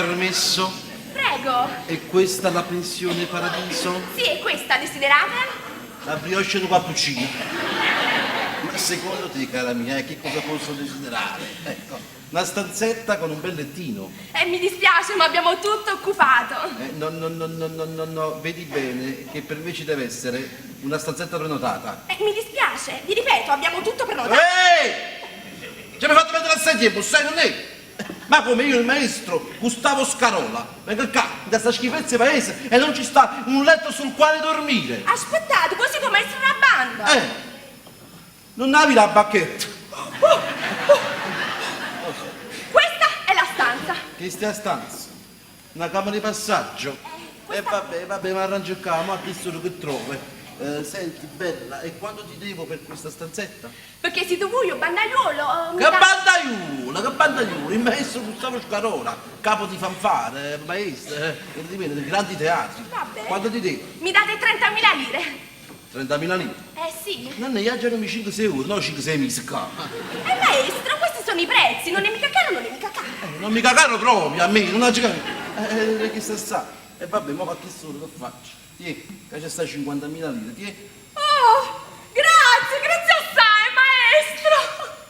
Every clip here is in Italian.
permesso? Prego. E questa la pensione paradiso? Sì, è questa, desiderata? La brioche di cappuccino. Ma secondo te, cara mia, che cosa posso desiderare? Ecco, una stanzetta con un bel lettino. Mi dispiace, ma abbiamo tutto occupato. No, vedi bene che per me ci deve essere una stanzetta prenotata. Mi dispiace, vi ripeto, abbiamo tutto prenotato. Ehi! Ci hai fatto vedere la sedia, bussai, non è? Ma come io, il maestro Gustavo Scarola, venga qua, da sta schifezza paese e non ci sta un letto sul quale dormire. Aspettate, così come essere una banda. Non avevi la bacchetta. Questa è la stanza. Che stia stanza? Una camera di passaggio. Vabbè, ma arrangio qua, ma che solo che trovi. Senti, bella, e quando ti devo per questa stanzetta? Perché siete voi, bandaiuolo. Che bandaiuolo, il maestro Gustavo Scarola, capo di fanfare, maestro, dei grandi teatri. Vabbè. Quando ti devo? Mi date 30.000 lire. 30.000 lire? Sì. Non ne viaggiano 5-6 euro, no 5-6 mesi qua. Maestro, questi sono i prezzi, non è mica caro, non è mica caro. Non mica caro proprio a me, non ha giocato. Che sta? E vabbè, ma che solo che faccio? Tieni, che c'è sta 50.000 lire, tieni. Oh, grazie assai, maestro.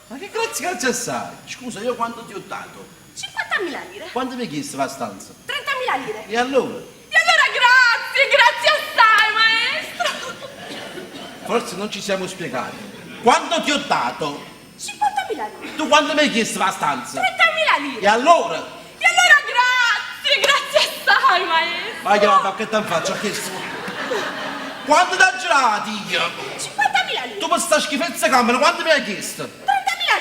Ma che grazie assai? Scusa, io quanto ti ho dato? 50.000 lire. Quanto mi hai chiesto la stanza? 30.000 lire. E allora? Grazie assai, maestro. Forse non ci siamo spiegati. Quanto ti ho dato? 50.000 lire. Tu quanto mi hai chiesto la stanza? 30.000 lire. E allora? Grazie assai, maestro. Vai, ma che te faccio? Che so? Quanto ti ha girato io? 50.000 lire. Tu per sta schifezza camera, quanto mi hai chiesto? 30.000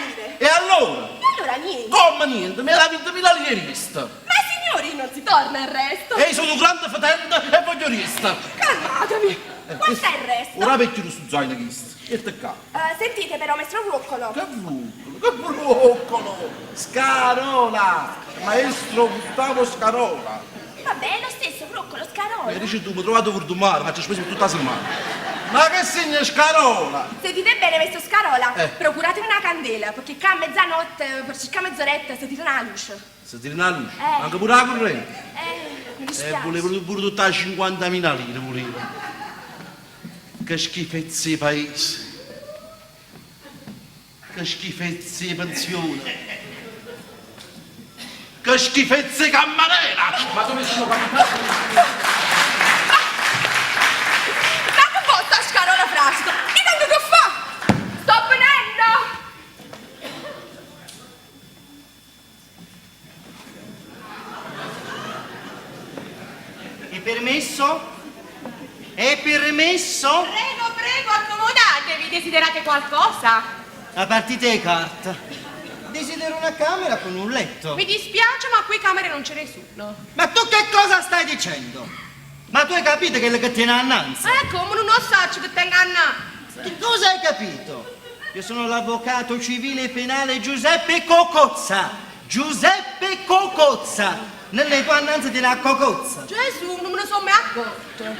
lire. E allora? Niente. Come niente? Mi hai 20.000 lire vista. Ma signori, non si torna il resto. E io sono un grande fetente e voglio resta. Calmatevi. Quanto è il resto? Ora vecchio su zaino questo. E te qua. Sentite però, maestro Ruccolo. Che bruccolo? Scarola! Maestro Gustavo Scarola. Vabbè, è lo stesso, Ruccolo, Scarola. Dici tu, mi ho trovato per domani, ma ci ho speso tutta la settimana. Ma che segna Scarola? Sentite bene, maestro Scarola, procuratevi una candela, perché qua a mezzanotte, per circa mezz'oretta, si tira una luce. Si tira una luce? Anche pure la corrente? Mi dispiace. Volevo pure tutta 50.000 lire, volevo. Che schifezze di paese. Che schifezze di pensione. Che schifezze cammarera! Ma dove sono capitato? Ma che volta Scarola frasco? E tanto che fa? Sto venendo! È permesso? È permesso? Prego, accomodatevi, desiderate qualcosa? La partita di carta. Desidero una camera con un letto. Mi dispiace, ma qui camere non ce ne sono. Ma tu che cosa stai dicendo? Ma tu hai capito che le tiene annanzi? Come non lo so che tenga annanzi. Che cosa hai capito? Io sono l'avvocato civile e penale Giuseppe Cocozza. Giuseppe Cocozza. Nelle tue annanze tiene a Cocozza. Gesù, non me ne sono mai accorto.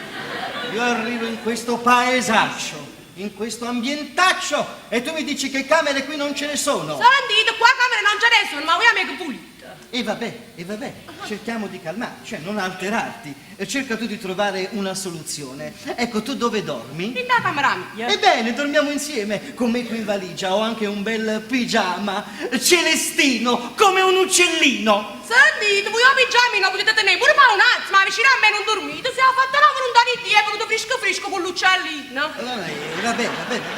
Io arrivo in questo paesaccio, in questo ambientaccio, e tu mi dici che camere qui non ce ne sono. Sentite, qua camere non ce ne sono, ma voi amiche pulite. E vabbè, cerchiamo di calmarci, cioè non alterarti. Cerca tu di trovare una soluzione. Ecco, tu dove dormi? Nella camera mia. Ebbene, dormiamo insieme. Con me qui in valigia ho anche un bel pigiama celestino, come un uccellino. Sentite, voi a pigiami non potete tenere pure per un attimo, ma vicino a me non dormite. Se la fatta la volontà di Dio è venuto fresco con l'uccellino. Vabbè,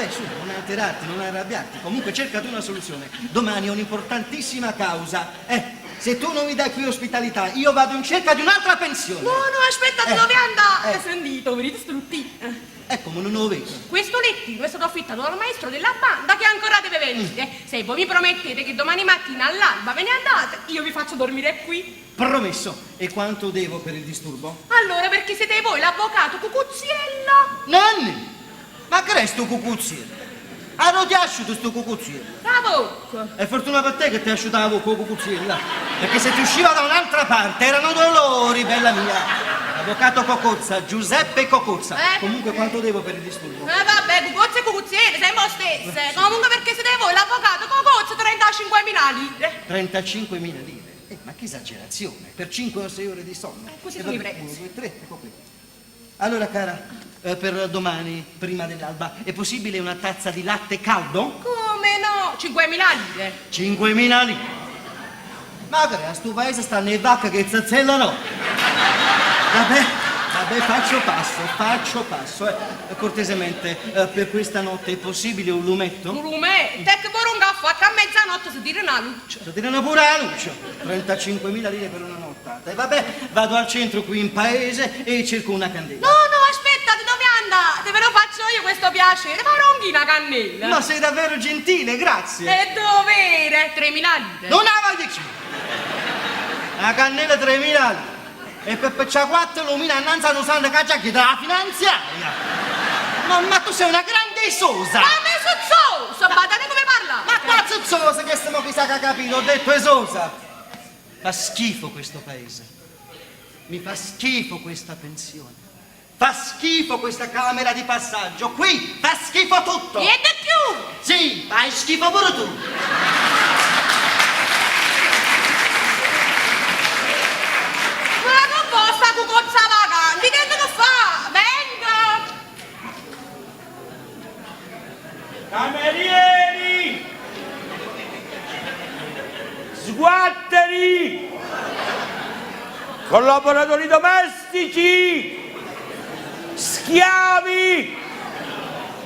su, non alterarti, non arrabbiarti. Comunque cerca tu una soluzione. Domani ho un'importantissima causa. Se tu non mi dai qui ospitalità, io vado in cerca di un'altra pensione. No, aspettate, dove andate? Sentite, vedete sto lettino? Ecco, ma non lo vedo. Questo lettino è stato affittato dal maestro della banda che ancora deve venire. Se voi mi promettete che domani mattina all'alba ve ne andate, io vi faccio dormire qui. Promesso. E quanto devo per il disturbo? Allora, perché siete voi l'avvocato Cucuzziello? Nanni! Ma che resto cucuzziello? Ah, non ti ha asciuto sto cucuzziello? La bocca. È fortuna per te che ti asciutavo con cucuzziella. Perché se ti usciva da un'altra parte erano dolori, bella mia. Avvocato Cocozza, Giuseppe Cocozza. Comunque quanto devo per il disturbo? Vabbè, Cucuzze e Cucuzziere, sei voi stesse. Comunque perché siete voi l'avvocato Cocozza, 35.000 lire. 35.000 lire? Ma che esagerazione, per 5 o 6 ore di sonno. Così E sono i vabbè, prezzi. 1, 2, 3, ecco qui. Allora, cara, per domani, prima dell'alba, è possibile una tazza di latte caldo? Come no? 5.000 lire. 5.000 lire. Ma che a sto paese stanno le vacche che zazzellano. Vabbè, faccio passo. Cortesemente, per questa notte è possibile un lumetto? Un lume, te che vorrei un caffè a mezzanotte si tira una luce. Si tirano pure la luce. 35.000 lire per una nottata. E vabbè, vado al centro qui in paese e cerco una candela. No, aspettate, dove andate? Ve lo faccio io questo piacere. Ma ronghi una cannella. Ma sei davvero gentile, grazie. E dovere? 3.000 lire. Non la voglio dire. La cannella 3.000 lire. E per 4 lumina annanzi hanno usando cacciacchi della finanziaria. Ma tu sei una grande sosa. Ma me so, badate come parla. Ma qua zozzosa che stiamo chissà che ha capito, ho detto esosa. Fa schifo questo paese. Mi fa schifo questa pensione. Fa schifo questa camera di passaggio. Qui fa schifo tutto. Niente più. Sì, fai schifo pure tu. Ma non posta tu cozza vacanti, che devo fa? Venga. Camerieri! Sguatteri! Collaboratori domestici! Schiavi!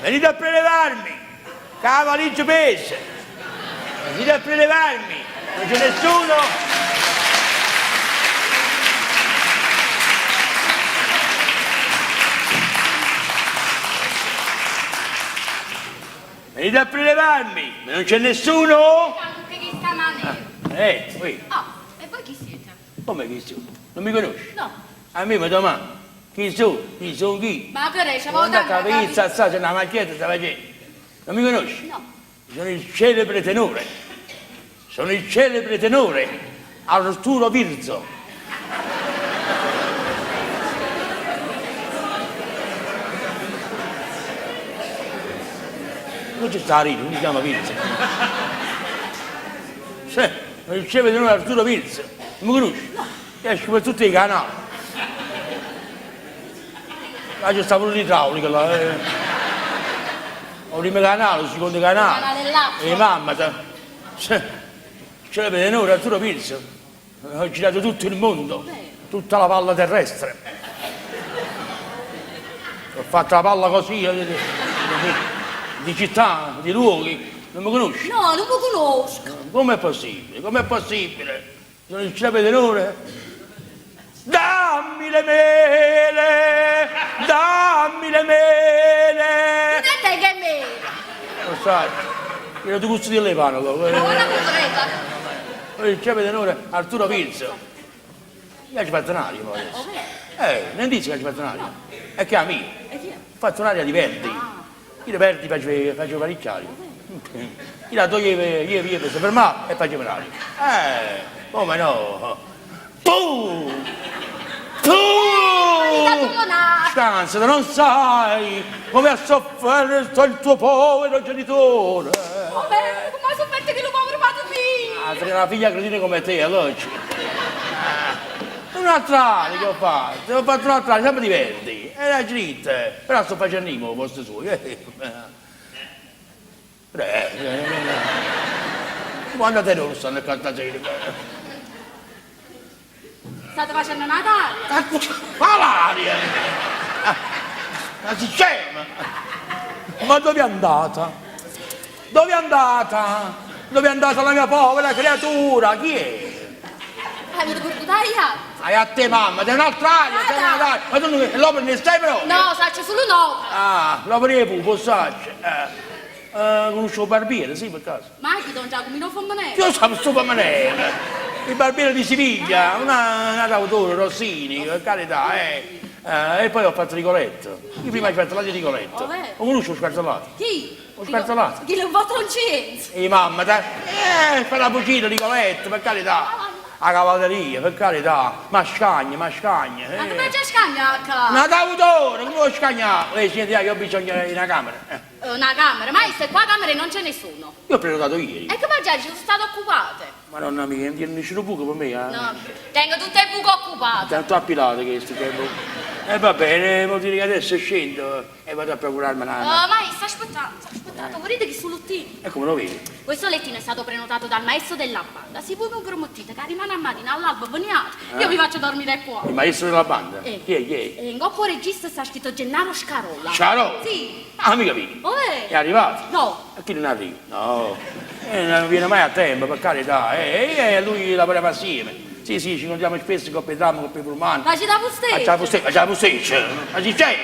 Venite a prelevarmi! Cavaliggio pese! Venite a prelevarmi! Non c'è nessuno! Venite a prelevarmi! Ma non c'è nessuno? Anche che sta male. Qui. Oh, e voi chi siete? Come chi sono? Non mi conosci? No. A me mi domanda. Chi sono? Chi sono chi? Ma che re, c'è Guarda volta capizza, c'è una macchietta, sta facendo. Non mi conosci? No. Sono il celebre tenore. Sono il celebre tenore Arturo Virzo. Non c'è sta a ridere, non mi chiama Virzo. Sì, sono il celebre tenore Arturo Virzo. Non mi conosci? No. Esci per tutti i canali. Là c'è sta pure l'idraulica là. Ho primo canale, il secondo canale. Canale l'acqua. E mamma, c'è per noi Arturo Pirso. Ho girato tutto il mondo, tutta la palla terrestre. Ho fatto la palla così, di città, di luoghi. Non mi conosci? No, non mi conosco. Com'è possibile? Com'è possibile? Sono il cielo tenore? Dammi le mele! Dammi le mele! Non è te che me. Lo sai, io ti gusto di levano. Ma guarda concreta. Il cielo tenore Arturo Pirzo. Io ci faccio un'aria poi adesso. Non dici che ci faccio un'aria? È che è mia. E chi è? Ho fatto un'aria di Verdi. Io di Verdi facevo parecchiari. Io la toglievo per fermare e facevo un'aria. Come no? Tu! Scansa, non sai come ha sofferto il tuo povero genitore. Vabbè, come hai sofferto che lo povero padre mio? Perché una figlia credina come te, allora. Un'altra aria che ho fatto un'altra aria, sempre di Verdi. Era dritta, però sto facendo il posto suo. Quando te non stanno a cantare? State facendo una tarda? Ma l'aria! Ma si scema! Ma dove è andata? Dove è andata? Dove è andata la mia povera creatura? Chi è? Avete portato aria? Hai a te mamma, sei un'altra aria, sei un'altra aria. Ma tu l'opera ne stai proprio? No, saccio solo no. L'opera di pupo, saccio. Conosco il barbiere, sì, per caso. Ma chi Don Giacomino Fontanelli? Io so questo Pamanelli. Il barbiere di Siviglia, una d'autore, Rossini, per carità, e poi ho fatto Rigoletto. Io prima ho fatto la di Rigoletto. Lo conosco lo scartolato? Chi? Lo scartolato? Chi lo vostro Vincenzo? E mamma, dai, fa la cucina, Rigoletto, per carità. La cavalleria, per carità, ma scagna. Ma che c'è scagna? Una d'autore, come lo scagna? Signor, io ho bisogno di una camera. Una camera, ma se qua camere non c'è nessuno. Io ho prenotato ieri. E come già ci sono state occupate? Madonna mia, non tiene nessuno buco per me, eh? No, tengo tutte le buche occupate. Tanto appilate questo tempo. E va bene, vuol dire che adesso scendo e vado a procurarmi una... Maestro, aspettate, vedete che sul lettino? E come lo vedi? Questo lettino è stato prenotato dal maestro della banda. Se voi mi promettete che rimane a mattina all'alba veniate, io vi faccio dormire qua. Il maestro della banda? Chi è? E in coppo regista sta scritto Gennaro Scarola. Scarola? Sì. Ah, mica vedi? È arrivato? No. E chi non arriva? No. Non viene mai a tempo, per carità. Lui lavoriamo assieme. Sì, ci incontriamo spesso con Petram, con Pepurman. Ma ci dà posteggia? C'è la posteggia. Ma ci c'è?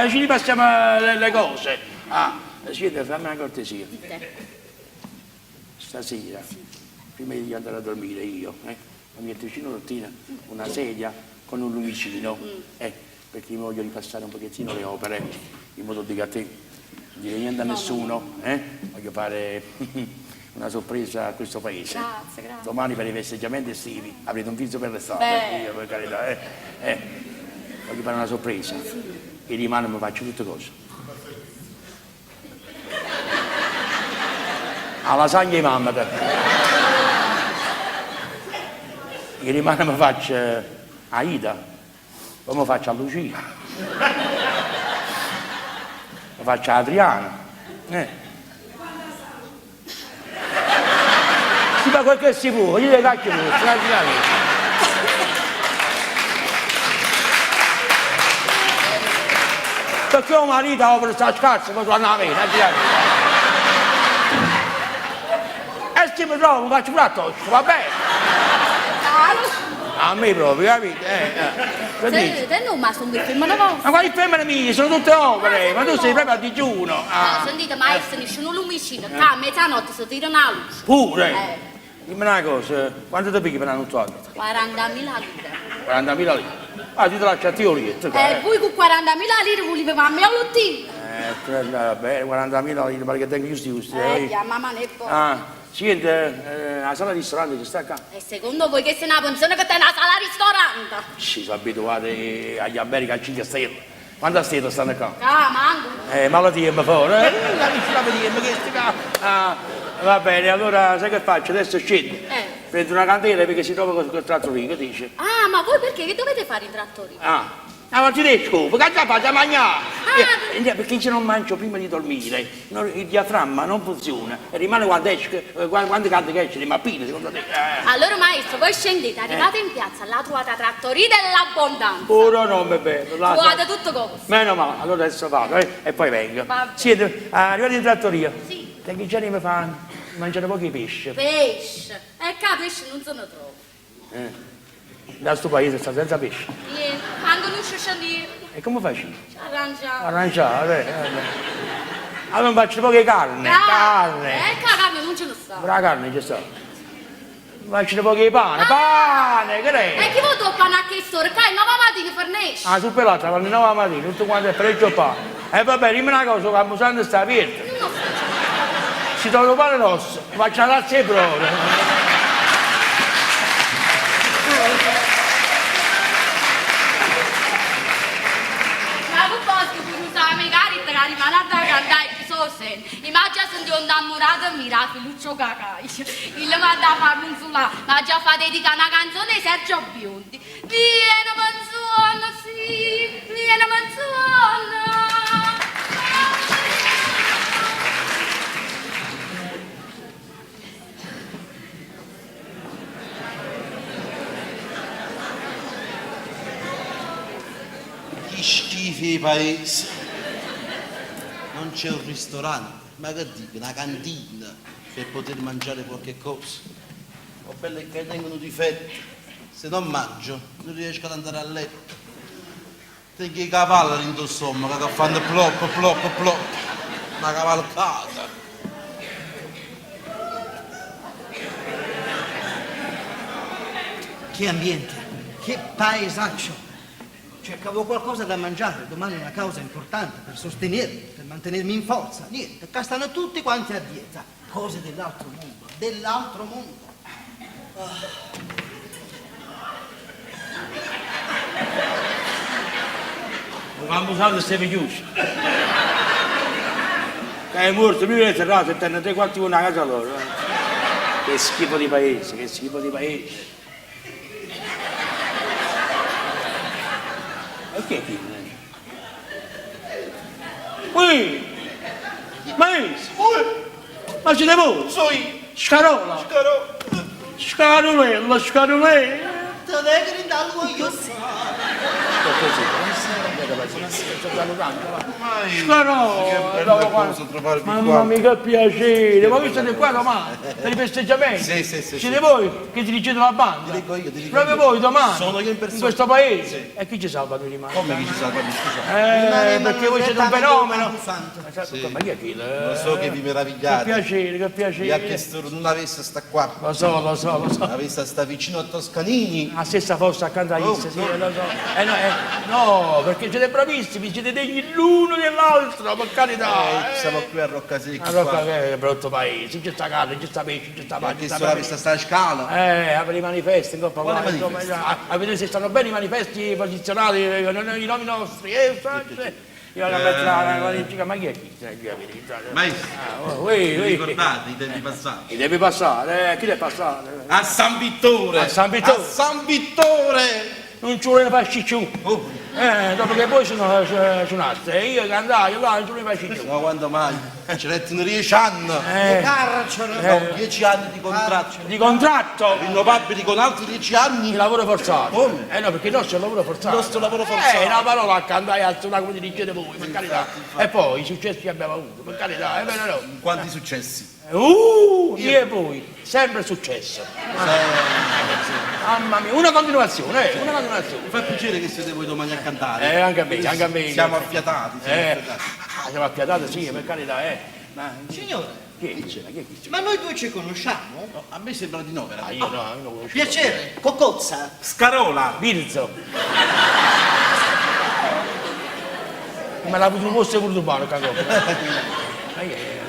Ci ripassiamo le cose. Siete, fammi una cortesia. Stasera, prima di andare a dormire io, mi metto vicino alla rottina una sedia con un lumicino, perché mi voglio ripassare un pochettino le opere, in modo che a te non dire niente a nessuno, voglio fare una sorpresa a questo paese. Grazie. Domani per i festeggiamenti estivi avrete un viso per l'estate, io per carità, voglio fare una sorpresa. E rimane mi faccio tutte cose. La lasagna di mamma. E rimane mi faccio Aida, poi mi faccio a Lucia, mi faccio a Adriana. Si fa quel che si può, io le cacchio tranquillamente. Perché un marito opera sta scarsa, poi torna a me, e se mi trovo, mi faccio pure a tosco, va bene? A me proprio, capite? Te non mi sono detto, ma non Ma quali femmine mie, sono tutte opere, ma tu sei proprio a digiuno. Sentite, maestro, nessuno lumicino, che a mezzanotte si tira una luce. Pure? Dimmi una cosa, quanto ti pigli per una nottata? 40.000 lire. 40.000 lire? Ti te lascio a te Orietta. Voi con 40.000 lire volete farmi a lottino? Vabbè, 40.000 lire, perché tengo giusti. Mamma ne può. Senti, la sala ristorante ci sta qua? E secondo voi che sei una pensione che te una sala ristorante? Ci sono abituati agli alberghi a 5 stelle. Quante stelle stanno qua? Manco. Ma lo dimmi fuori, va bene, allora sai che faccio? Adesso scendo. Prendo una candela perché si trova col trattorino, che dice? Ma voi perché? Che dovete fare i trattori? Ma ti dico, perché già faccio a mangiare? Perché se non mangio prima di dormire, il diaframma non funziona e rimane quando esce, quando cade che esce, le mappine, secondo te. Allora maestro, voi scendete, arrivate in piazza, là trovate trattoria dell'abbondanza. Ora non mi vedo. Trovate tutto cosa. Meno male, allora adesso vado e poi vengo. Siete arrivati in trattoria? Sì. Da che giorni mi fanno mangiare pochi pesci? Pesce? Che pesce non se ne trova. Da sto paese sta senza pesce. Anche non ci scendere. E come faccio? Arrangiare. Arrangiare, allora mi faccio poche carne. Carne. La carne non ce ne sta. La carne ci sta. Mi faccio poche pane. Pane, che è? E chi vuole il pane a che storia? Che è 9 mattina fornisce. Su pelata, quando 9 mattina, tutto quanto è freddo pane. E vabbè, dimmi una cosa, Campo Santo sta aperto. Si trova il pane rosso, faccio la razza e prove. Immagina se Dio innamorato e mira Filuccio Cacai. Il manda a farmi un sulà, ma già fa dedicare una canzone di Sergio Biondi. Vieni manzona, sì, vieni manzona. Che schifi i paesi. Non c'è un ristorante, ma che dico, una cantina per poter mangiare qualche cosa. Ho belle che tengono difetti, se non mangio non riesco ad andare a letto. Tengo i cavalli in tuo stomaco che fanno plop, plop, plop, una cavalcata. Che ambiente, che paesaggio. Cercavo qualcosa da mangiare, domani è una causa importante per sostenermi, per mantenermi in forza. Niente, qua stanno tutti quanti a dieta. Cose dell'altro mondo, dell'altro mondo. Campo Santo stai chiuso. Che è morto, lui è terrato e tenne 3 quarti con una casa loro. Che schifo di paese, che schifo di paese. E che è qui? Ui! Ma siete voi? Sono Scarola! Scarolella, scarolella! Te devi rindare io Mamma mia che piacere, ma voi siete qua domani per i festeggiamenti? Sì. Siete voi che dirigete la banda? Dico io. Proprio voi domani? Sono io in persona. questo paese? E chi ci salva di rimane? Come chi ci salva di scusa? Perché voi siete un fenomeno. Sì. Ma chi è chi? Lo so che vi Che meravigliate. piacere, che Vi ha piacere. chiesto non avesse sta qua. Lo so. Avesse sta vicino a Toscanini. La stessa forza accanto a Issa, sì, lo so. No, perché siete bravissimi, siete degni l'uno dell'altro, per carità. Siamo qui a Roccasecchi. Allora che è brutto paese, c'è sta carne, c'è sta pesce, c'è sta Ha pane, c'è chiesto sta la pane. vista sta scala. Apre i manifesti, in coppa Quali qua, insomma, manifesti? a vedere se stanno bene i manifesti posizionati, i nomi nostri, io la metto ma chi è chi? Maestro, Ui. vi ricordate i tempi passati? Chi deve passare, chi deve passare? A San Vittore! A San Vittore. A San Vittore! Non ci vuole farci più. Oh, Dopo che poi sono suonaste, e io che andai là, non ci vuole farci più. no, quando mai? Ci rettono 10 anni! carcere. No, 10 anni di contratto. Di contratto, Rinnovabili con altri 10 anni. di lavoro forzato. Come? No, perché il nostro è il lavoro forzato. Il nostro lavoro forzato. Una parola a cantare alto una come dirigete voi, per carità. E poi i successi che abbiamo avuto, per carità, è vero o no? Quanti successi? Io e voi, sempre successo. Mamma mia, una continuazione, una continuazione. Mi fa piacere che siete voi domani a cantare. Anche a me, anche a me. Siamo affiatati. Siamo appiatati, sì, per carità, Ma Signore, chi è chi? ma noi due ci conosciamo? No, a me sembra di no, veramente. Io no, non conosco. Piacere, Cocozza. Scarola! Virzo. Ma l'ha avuto un posto voluto male, cagò.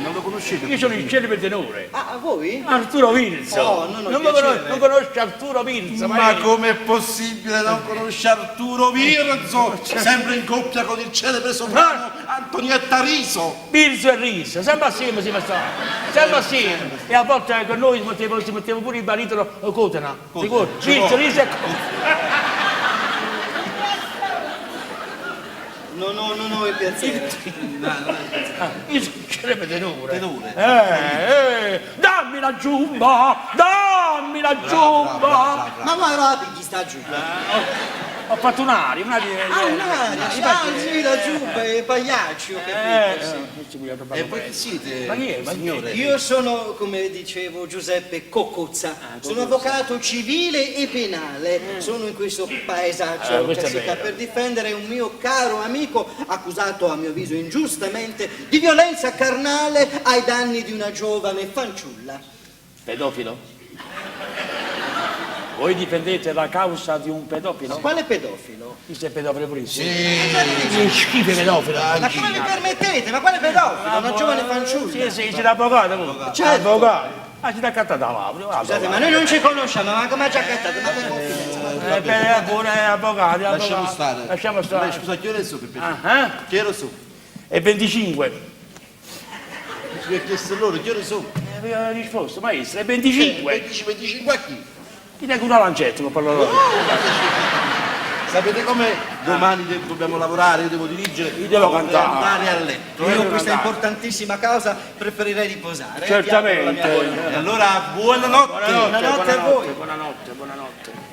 Non lo conoscete? Io sono il celebre tenore. Ah, voi? Arturo Virzo. Oh, non ho non piacere. conosci Arturo Virzo, Ma com'è possibile non conoscere Arturo Virzo? Sempre in coppia con il celebre soprano Antonietta Riso. Virzo e Riso, sempre assieme si sta. Sempre assieme. E a volte con noi si metteva pure il baritono Cotena. Ricordi? Virzo, Riso e Non ho il piacere. io sono il celebre tenore. Tenore. Dammi la giumba! Dammi la giumba! Ma guarda, chi sta giù? Ho fatto un'aria. Sì, la giubba, è pagliaccio, capito? Sì. E voi chi siete? Ma chi è? Signore? Io sono, come dicevo Giuseppe, Cocozza. Sono avvocato civile e penale. Sono in questo paesaccio questo è Cassica vero. per difendere un mio caro amico accusato, a mio avviso ingiustamente, di violenza carnale ai danni di una giovane fanciulla. Pedofilo? Voi difendete la causa di un pedofilo? Quale pedofilo? Chi sei pedofilo pure? Sì. Che schifo pedofilo! Ma come mi permettete? Ma quale pedofilo? Una giovane fanciulla? Sì, c'è l'avvocato voi. Certo. Avvocato. ci dà accattato la laurea. Scusate, ma noi non ci conosciamo, ma come ci ha accattato? Ma per confidenza. Pure avvocati, Lasciamo stare. Lasciamo stare. Scusa, chi ero su per piacere? Chi ero su? E 25. Mi ha chiesto loro, chi ero su? Aveva risposto, maestro, è 25. 25 a chi? Ti dai una lancetta, non parlo loro. Sapete come domani dobbiamo lavorare, io devo dirigere, Io devo cantare. andare a letto. Io con questa importantissima causa preferirei riposare. Certamente. Piango la mia voglia. E allora buonanotte. Buonanotte a voi. Buonanotte, buonanotte.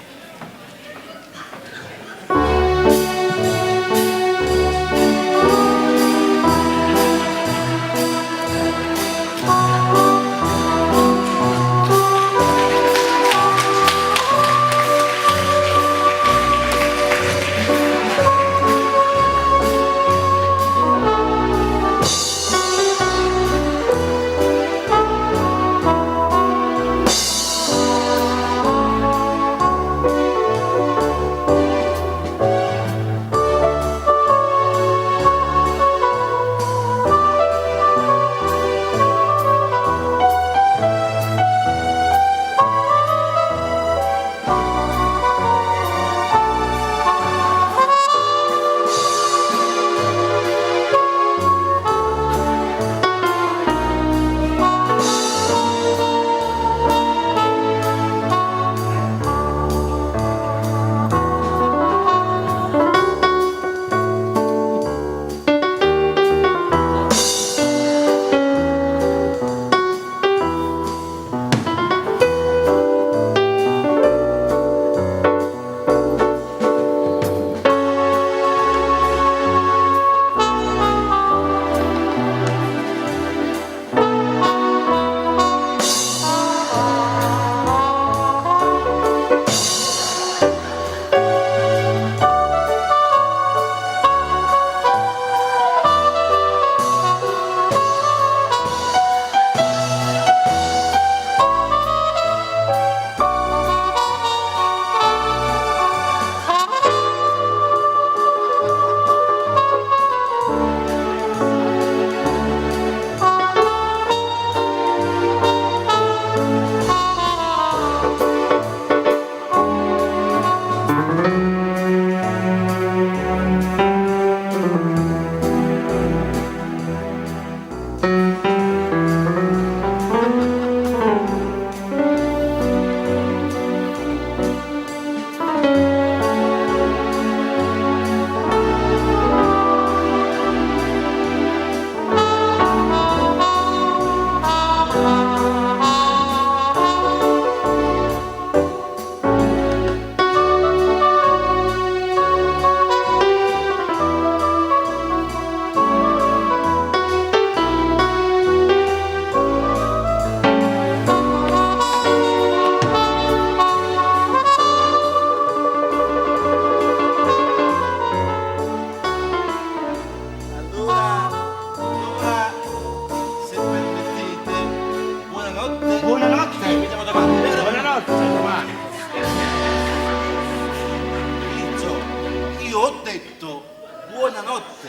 io ho detto buonanotte.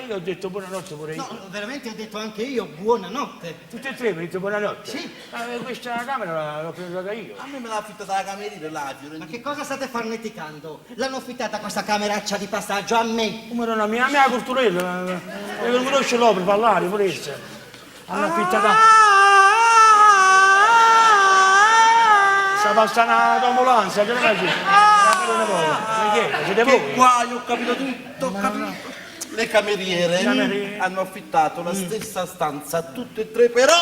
Io ho detto buonanotte pure io. No, veramente ho detto anche io buonanotte. Tutti e tre mi dite buonanotte? Sì. Questa camera l'ho presa io. A me me l'ha affittata la cameriera là, Ma Fiorentino. che cosa state farneticando? L'hanno affittata questa cameraccia di passaggio a me. Come non a mia costurella, non conosce l'opera, parlare, pure essa. Hanno affittata. Sta passando l'ambulanza, che ne faccio? Siete voi? Che guai, ho capito tutto, ho capito. Le cameriere hanno affittato la stessa stanza a tutte e tre, però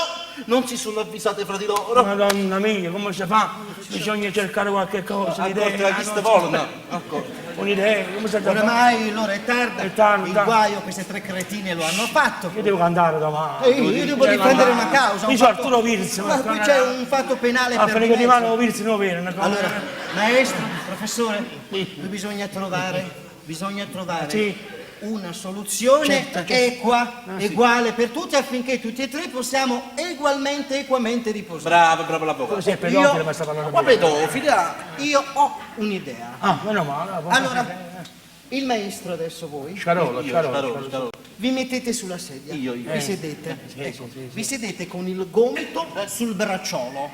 non si sono avvisate fra di loro. Madonna mia, come si fa? Bisogna cercare qualche cosa, Accorte la chi ste vogliono. un'idea, come si fa? Oramai l'ora è tarda. È tarda. Il guaio queste tre cretine lo hanno fatto. Io devo cantare domani. E io devo difendere una causa. Mi un so fatto- Arturo Virzi. Ma qui c'è un fatto penale A per fine che di mano mezzo. Virzi non viene. una cosa- Allora, maestro, professore, bisogna trovare Sì. una soluzione Certo, equa, sì. uguale per tutti affinché tutti e tre possiamo equamente riposare. Bravo l'avvocato. Sei pedofilo, ma sta parlando Ma bene. pedofila? Io ho un'idea. Ah, meno male. Allora, il maestro adesso voi Scarolo. vi mettete sulla sedia. Io. Vi sedete. Sì, Ecco, sì, sì. vi sedete con il gomito sul bracciolo.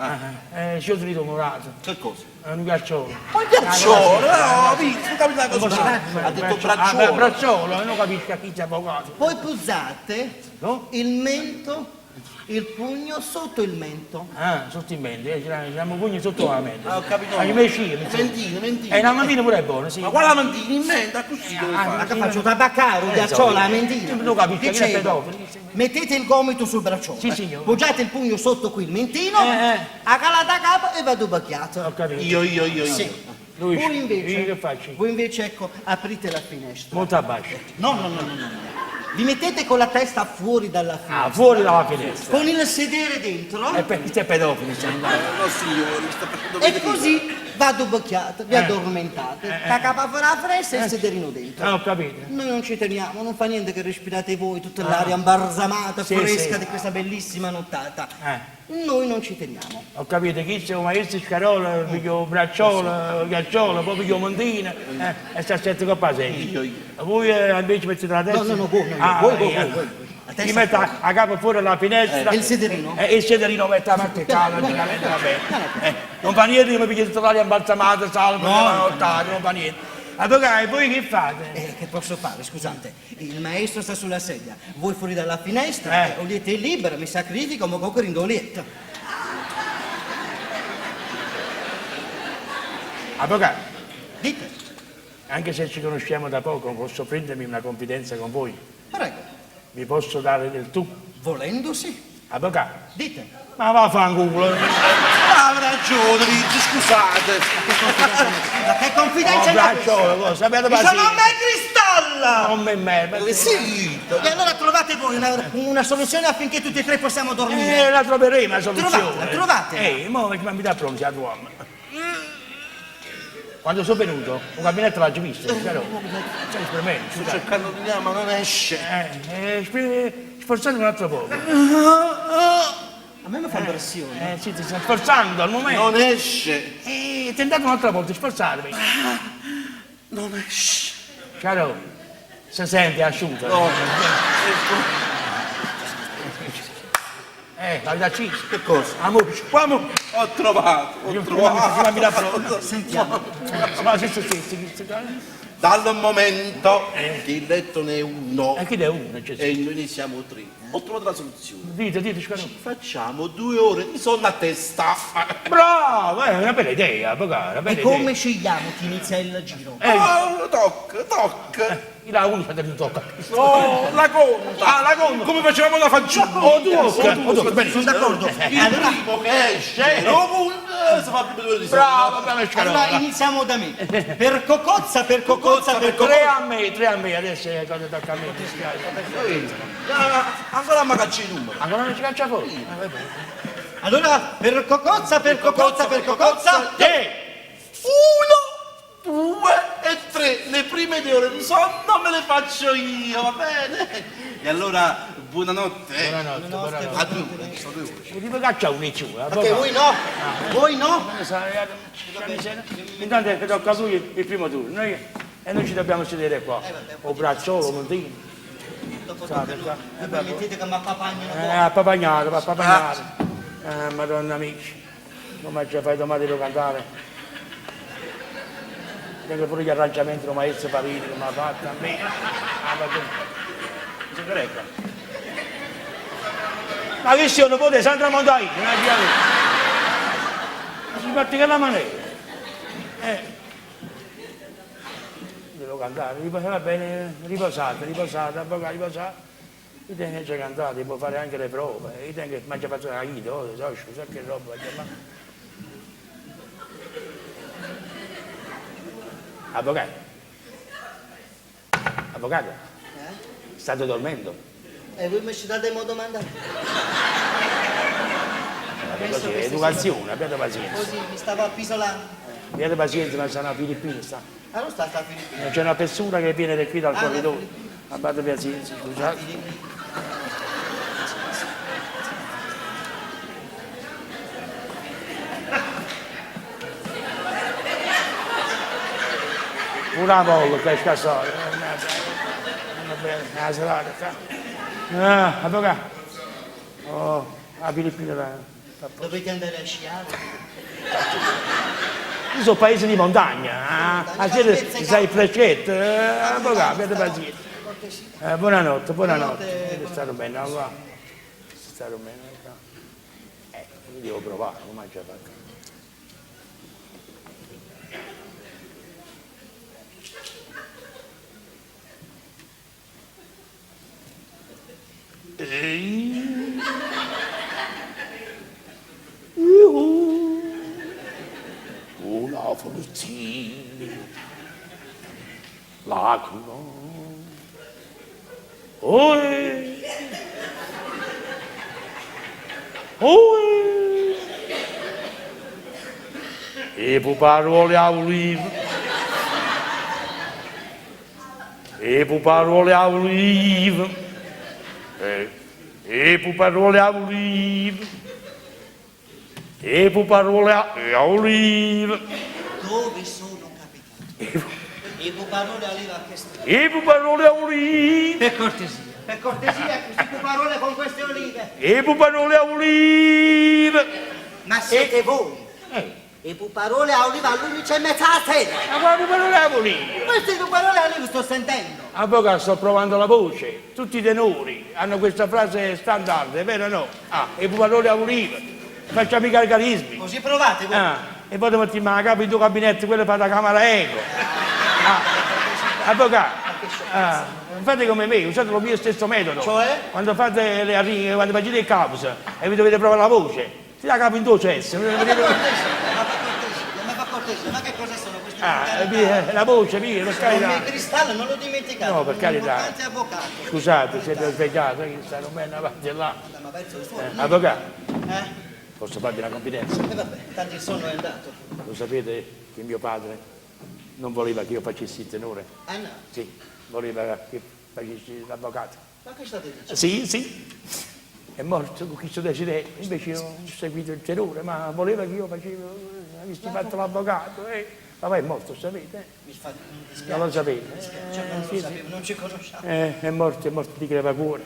Ci ho finito murato. Che cosa? È un ghiacciolo. Ma ghiacciolo, no, Virzi, non capita cosa. Ha detto bracciolo. Bracciolo, non capisco a chi c'è avvocato. Poi posate No? il mento, il pugno sotto il mento. Ah, sotto in mente, siamo pugni sotto la mente. Ho capito. Ah, io mi scio, Mentino. una mantina pure è buona, sì. Ma quale mantina in mente? Così dove Ma fare? che faccio tabaccaro, ghiacciola, la mentina. Non capisco, chi è Dicevo, pedofilo? mettete il gomito sul bracciolo. Sì, signore. Poggiate il pugno sotto qui il mentino, a calata a capo e vado bacchiato. Ho capito. Io. Sì. Lui, Voi invece, io che faccio? voi invece, ecco, aprite la finestra. Molto abbascio. No. Vi mettete con la testa fuori dalla finestra. Ah, fuori dalla finestra. Con il sedere dentro. Questo è pedofilo, stiamo andando. No, signori, sta facendo E vedere. così vado bacchiate, vi addormentate. La capa farà fresca e il sederino dentro. Ho capito. Noi non ci teniamo, non fa niente che respirate voi tutta l'aria imbalsamata, Sì, fresca sì. di questa bellissima nottata. Eh. Noi non ci teniamo. Ho capito, chi c'è un maestro Scarola, piglio bracciolo, ghiacciolo, poi piglio montina, e sta sette coppa sei. Io. Voi invece mettete la testa? No, voi. La Chi testa mette a capo fuori dalla finestra. E il sederino? E il sederino mette a parte calma, logicamente va bene. Non fa niente, io mi piglio tutta l'aria imbalsamata, salvo, non fa niente. Avvocato, voi che fate? Che posso fare? Scusate, il maestro sta sulla sedia, voi fuori dalla finestra, Olietta è libera, mi sacrifico, ma coccorindo Olietta. Avvocato, Dite, anche se ci conosciamo da poco, posso prendermi una confidenza con voi? prego, Vi posso dare del tu? volendo sì, Avvocato, dite. ma vaffanculo. Ha ragione, Virzi, scusate. Ma che confidenza è Bracciolo, cosa? Sapete Mi sono passare? me cristalla! Non me. Sì. E allora trovate voi una soluzione affinché tutti e tre possiamo dormire. La troveremo la soluzione. Trovatela. Mo mi dà pronti a uomo. Quando sono venuto, un gabinetto l'ha già visto, però. C'è esperimento. Sto cercando di dire, ma non esce. Sforzate un altro poco. A me mi fa impressione. Sì, ti sto sforzando al momento. Non esce. Tentate un'altra volta, sforzatevi. Non esce. Caro, si sente asciutto. No. La da ci. Che cosa? Amore, qua Ho trovato. prima mi dà pronto. Sentiamo. Ma se stesso. Dal momento che il letto ne è uno E chi è uno? e noi ne siamo tre, ho trovato la soluzione. Dite, Scarò. Facciamo 2 ore di sonno a testa. Bravo, è una bella idea, avvocato, una bella E come idea. scegliamo chi inizia il giro? Toc. La unica che non tocca. No, la conta. Ah, la conta. Come facevamo la fanciulla. O tu, bene. Sono d'accordo. Il primo che esce, lo punta, si fa più 2 ore di sonno. Bravo, bravo, Allora Scarola. iniziamo da me. Per cocozza. Tre a me, adesso è cosa tocca a me, ti spiace. Ancora mi cacci i numeri. Ancora non ci caccia fuori? Allora, per cocozza. Sì! 1, 2 e 3. Le prime 2 ore di sonno me le faccio io, va bene? E allora, buonanotte. Buonanotte. A 2 ore, sono 2 ore. Mi devo cacciare un icciù, Perché voi no? Voi no? Intanto che tocca a lui il primo turno. E noi ci dobbiamo sedere qua. O bracciolo, montino. Dopo State tocca qua. a lui. Mi permettete che mi appapagnino un po'? Appapagnato, appapagnato. Madonna amici, come ci fai domani devo cantare? Tengo pure gli arrangiamenti del maestro Parini che mi ha fatto a me. Si greca. Ma che sia un po' di Sandra Montaini, non è chiaro. Si parte che la maniera. Devo cantare, va bene, riposate, avvocato, riposate. Io tengo già cantato, devo fare anche le prove, io tengo che mangia fatto la guida, scusa che roba, Avvocato, avvocato, state dormendo? E voi mi ci date modo di mandare? Così, educazione, abbiate pazienza. Così, mi stavo appisolando. Abbiate pazienza, ma sono filippini, sta. Ah, non sta Filippino? C'è una persona che viene da qui dal Ah, corridoio. Filippino. Abbiate pazienza, scusate. Una volta questa storia. La serata. Avvocato. Oh, a Filippino. Dovete andare a sciare? Io sono paese di montagna. Siete, sai, freccetto. Avvocato, abbiate pazienza. Buonanotte, buonanotte. È stato bene, allora. È stato bene. Io devo provare, non mangio fatto. Una fruzzina, lacrima, oi, e pu parole a olive, e pu parole a olive. E pu parole a olive, e pu parole a olive, Dove sono capitato? E parole arriva a che sta? e pu parole a olive, Per cortesia, queste parole con queste olive. e pu parole a olive. Ma siete voi? E parole a olive, a lui mi c'è mezza la sera. Ma quali parole a olive? Queste parole a olive sto sentendo. Avvocato, sto provando la voce, tutti i tenori hanno questa frase standard, è vero o no? E pu parole a olive, facciamo i gargarismi. Così provate voi. E poi mettiamo la capo in due gabinetti, quello fa da camera eco. Avvocato, fate come me, usate lo mio stesso metodo. Cioè? Quando fate quando facete il caos e vi dovete provare la voce, si la capo in due cessi. Ma fa cortesia, ma che cosa sono queste? La voce, via, per Il carità. cristallo, non lo dimenticate. No, per carità. Un importante avvocato. Scusate, siete svegliati, che stanno bene avanti e là. Ma penso il suo. Avvocato, Eh? posso farvi una confidenza? E vabbè, tanto il sonno è andato. Lo sapete che mio padre non voleva che io facessi il tenore? Ah no, Sì, voleva che facessi l'avvocato. ma che state dicendo? Sì, sì. È morto con questo desiderio, invece io ho seguito il tenore, ma voleva che io avessi fatto l'avvocato. Papà è morto, sapete? Mi fa un dispiace. Non lo sapete? Cioè, non lo Sì, sapevo, non ci conosciamo. è morto di crepacuore.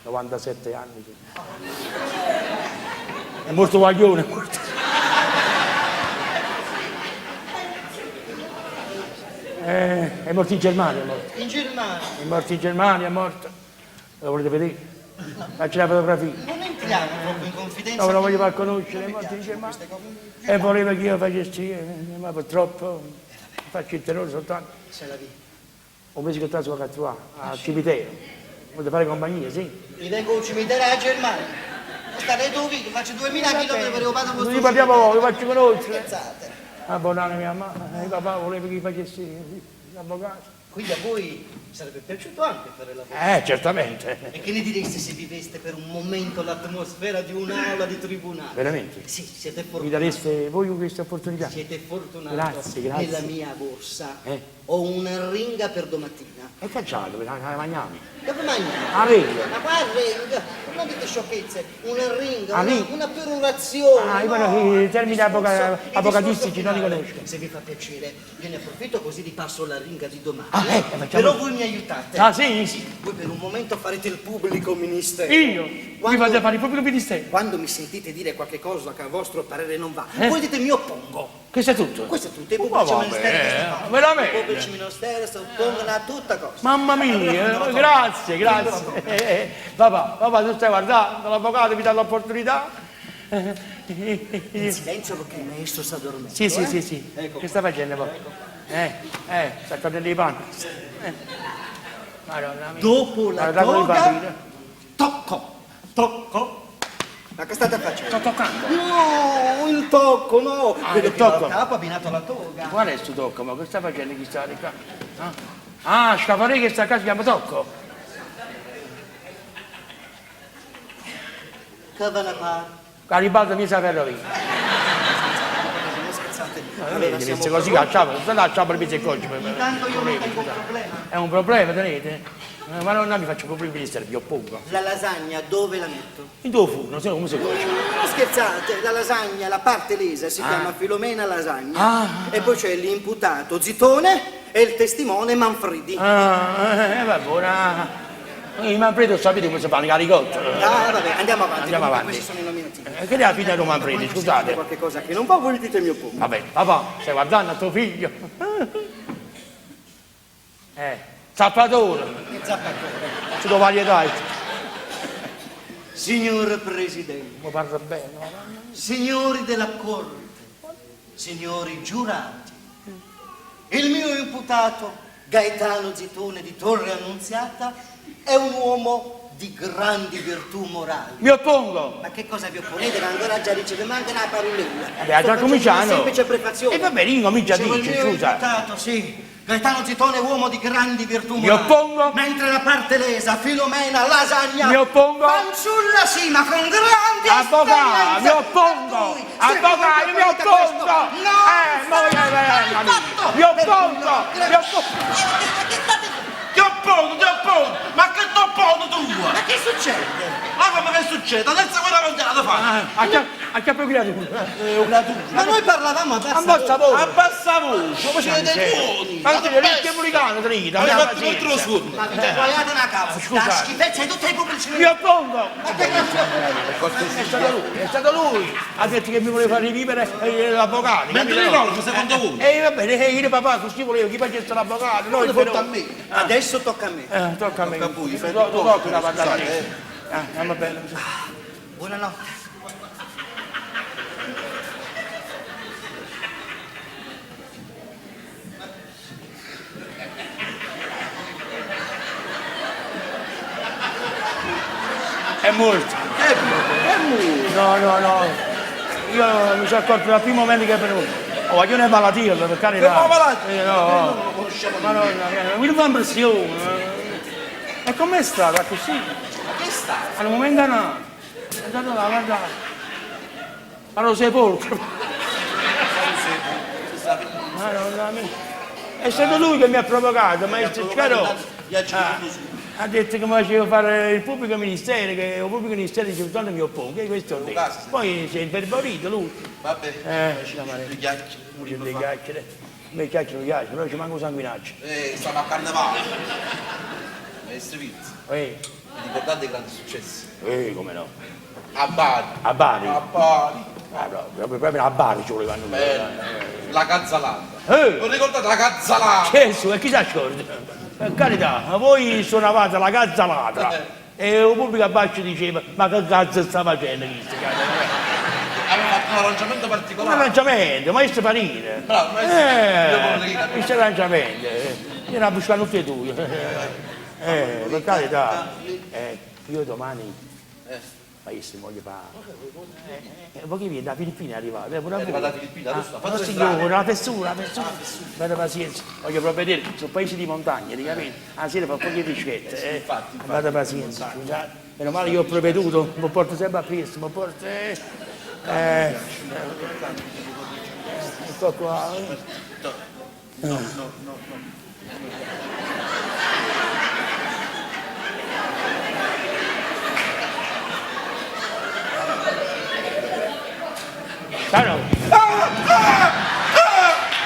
97 anni. È morto guaglione, è morto. È morto in Germania, è morto. In Germania. È morto in Germania, è morto. Lo volete vedere? Faccio la fotografia. Non entriamo proprio in confidenza. No, ve lo voglio far conoscere, è morto in Germania. E voleva che io facessi, ma purtroppo faccio il terrore soltanto. Se la vita. Un mese che sto sulla cattura, al cimitero. Volete fare compagnia, sì? Mi vengo al cimitero a Germania. Stare tu, faccio 2000 km per arrivare a Non gli parliamo voi, vi faccio conoscere. Scherzate. Buonanno mia mamma, papà voleva che io facessi l'avvocato. Quindi a voi sarebbe piaciuto anche fare l'avvocato. Certamente. E che ne direste se viveste per un momento l'atmosfera di un'aula di tribunale? Veramente? Sì, siete Mi fortunati. dareste voi questa opportunità? Siete fortunati. Grazie, grazie. Nella mia borsa Eh. ho una ringa per domattina. E facciamo, la mangiamo. Dove mangi? A ringa. Ma qua ringa? Non dite sciocchezze, una ringa, Ah, una, ringa. una perurazione. I termini Il avvocatistici discorso non li finale, conosco. Se vi fa piacere, ve ne approfitto così vi passo la ringa di domani. Facciamo. Però voi mi aiutate. Ah, sì? Voi per un momento farete il pubblico ministero. Io? Mi Quando- fate fare il pubblico ministero? Quando mi sentite dire qualche cosa che a vostro parere non va, voi dite mi oppongo. Questo è tutto? Questo è tutto, i Ma pubblici vabbè, ministeri questo fanno. veramente? I pubblici ministeri si oppongono a tutta cosa. Mamma mia, grazie, grazie. Papà, tu stai guardando, l'avvocato mi dà l'opportunità. In silenzio perché il maestro sta dormendo. Sì, sì. Ecco Che sta facendo poi? Sta prendendo i panni. Madonna mia. Dopo la Guarda come i toga, bambini. tocco. Ma che state facendo? Sto toccando. No, il tocco, no. Vedo il che tocco. il capo ha abbinato alla toga. Qual è sto tocco? Ma che sta facendo chi sta di qua? Ah, Scafarè che sta qua si chiama tocco. Che ve ne pare? Garibaldi mi sa ferrovia. Non scherzate. Allora Vedi, siamo se così pronti. cacciamo, se no cacciamo il pezzo e coggio. Intanto io non tengo un problema. È un problema, tenete? Ma non mi faccio proprio il ministero, vi oppongo. La lasagna dove la metto? In tuo forno, se no come si cuoce? Non scherzate, la lasagna, la parte lesa si chiama Filomena Lasagna. Ah. E poi c'è l'imputato Zitone e il testimone Manfredi. Va buona. I Manfredi sapete come si fanno i caricotti? Vabbè, andiamo avanti. Andiamo comunque avanti. Questi sono i nominativi. Che ne ha finito Manfredi, scusate? Qualche cosa che non va, voi dite mio oppongo. Vabbè, papà, stai guardando a tuo figlio? Zappatore, ci do varietà. Signor Presidente, Mi parla bene, no? signori della Corte, signori giurati, il mio imputato Gaetano Zitone di Torre Annunziata è un uomo di grandi virtù morali. Mi oppongo. Ma che cosa vi opponete? Che ancora già dice, vi manca una parolina. Vabbè, ha già cominciato. Una semplice prefazione. E vabbè, incomincia a Dicevo, il dire, mio scusa. imputato, sì. Gaetano Zitone è uomo di grandi virtù Mi morali. oppongo. Mentre la parte lesa, Filomena, Lasagna. Mi oppongo. Fanciulla sì, ma con grandi Avvocato, esperienze. mi oppongo. Per cui, se Avvocato, voi mi proponete oppongo. questo, no, Mi oppongo. Ti oppongo, ma che ti oppongo tu? Ma che succede? Ma come che succede? Adesso quella mangiata fa? A che procurato? Ma noi parlavamo a A bassa bassa voce. voce. A bassa voce, come siete dei buoni? Ma che è repubblicano, trita. Avete fatto contro lo sfondo. Ma avete sbagliato una causa. Scusate. La schifezza di tutti i pubblici. Mi oppongo. Ma che cazzo? È stato lui. Ha detto che mi voleva far rivivere l'avvocato. Mentre ricordo, secondo voi? E va bene, io papà, così volevo chi facesse l'avvocato. Noi Lo porta a me. Adesso tocca a me. Tocca a me. Tocca a voi, Tu fai tocca da tutto, parlare. Va bene. Buonanotte. È morto. No. Io mi sono accorto dal primo momento che è venuto. Oh, io ne malattia, per carità. Che malattia? No. Ma no, mi fa impressione. E com'è stato così? Ma che sta? Al momento no. È andato là, guarda. Allo sepolcro. Madonna mia. È stato lui che mi ha provocato, maestro Ciccarò. Ha detto che mi faceva fare il pubblico ministero, che il pubblico ministero dice soltanto mi oppongo, e questo ho detto. Poi si è infervorito lui. Vabbè, Due due chiacchiere. le chiacchiere. A me i chiacchiere non piacciono, però ci manco sanguinaccio. Stiamo a carnevale. Maestro Vizzi, Vi ricordate i grandi successi? come no. A Bari. A Bari. A Bari. Proprio a Bari ci volevano. La Cazzalanda. Eh. Non ricordate la Cazzalanda? Gesù, e chi si accorge? Per carità, ma voi suonavate la cazzalata e il pubblico a bacio diceva ma che cazzo sta facendo questo? Aveva fatto un arrangiamento Un particolare. arrangiamento, maestro Parire. Bravo, maestro. Questo arrangiamento, io ne ho buscato tutti e due. Per carità, io domani paese voglio fare. Voi che viene da Filippine è arrivato, pure a voi. arrivato da Filippine, adesso ha fatto No, entrare. signore, la fessura. Avete pazienza. Voglio proprio vedere, sono paesi di montagna, ti capite? La sera fa poche fiscette. infatti. Avete pazienza, scusate. Meno male che ho provveduto, mi porto sempre a presto, mi porto... sto qua. Caro,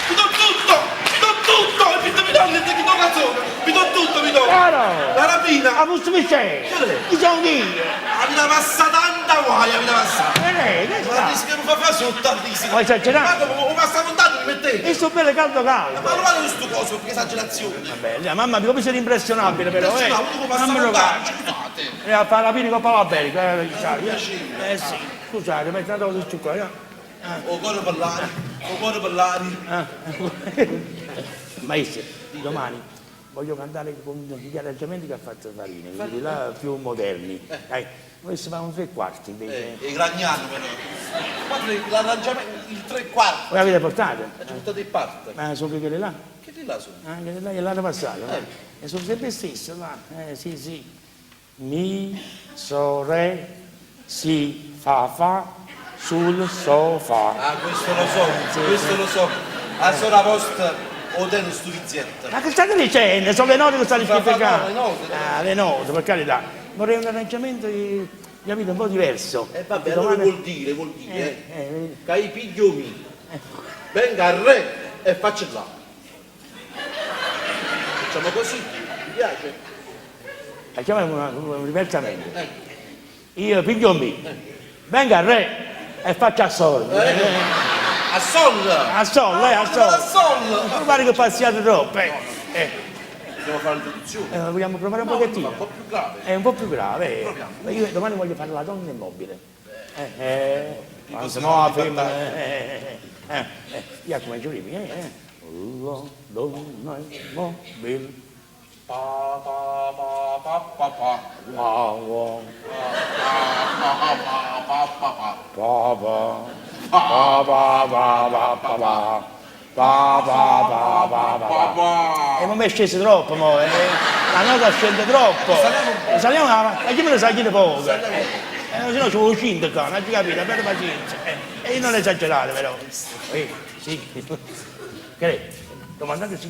Vi do tutto! Mi do canzone! Vi do tutto, vi do! caro! La rapina! A posto che c'è? Chi sono io? Avete passata tanta guaia, avete passata! Che Ma sta? dici che non fa sotto tantissimo! Vuoi esagerare? Ma come passa lontano mi mettete? E sto bello caldo caldo. Ma non fate questo coso, che esagerazione! Vabbè, la mamma mi come sei impressionabile però, No, uno passa Non me lo lontano, faccio. scusate! A fare la pina con Palaberica, sai? piacere. Sì, scusate, metti una cosa su qua, O cuore parlare! Maestro, domani voglio cantare con gli arrangiamenti che ha fatto Farini, quelli là più moderni. Dai, dovessi fare un 3/4 invece. E Gragnano però! Guarda l'arrangiamento, il 3/4! Voi avete portato? Ci buttate in parte! Ma sono quelle là? Che di là sono? Anche là l'anno passato, e sono sempre stesso là, sì. Mi, re, si, fa, sul sofà. Ah, questo lo so! A sora posta o te sto vizietto! Ma che state dicendo? Sono le note che state Fa- fa- spiegando. no, le note. Ah, le note, per carità. Vorrei un arrangiamento, capito, un po' diverso. E vabbè, allora Domani- vuol dire, vedi. che i figlio mi venga al re e faccia là. Facciamo così, mi piace? Facciamo diversamente. Io, figlio mio, venga al re e faccia a sol. A sol! A sol, a A sol. sol! Non pare che passiate troppo. Dobbiamo fare l'introduzione, Vogliamo provare un un pochettino? po' più grave. È un po' più grave. Io domani voglio fare la donna immobile. No, la femmina. Io come giuri, la donna immobile. Pa pa pa pa pa pa. Wow. Pa E non mi è sceso troppo, mo, la nota scende troppo. Saliamo, ma chi me lo sa chiedere poco? Se no ci vuole 5 qua, non ci capite, avete pazienza. E non esagerate però. Sì. Che domandate se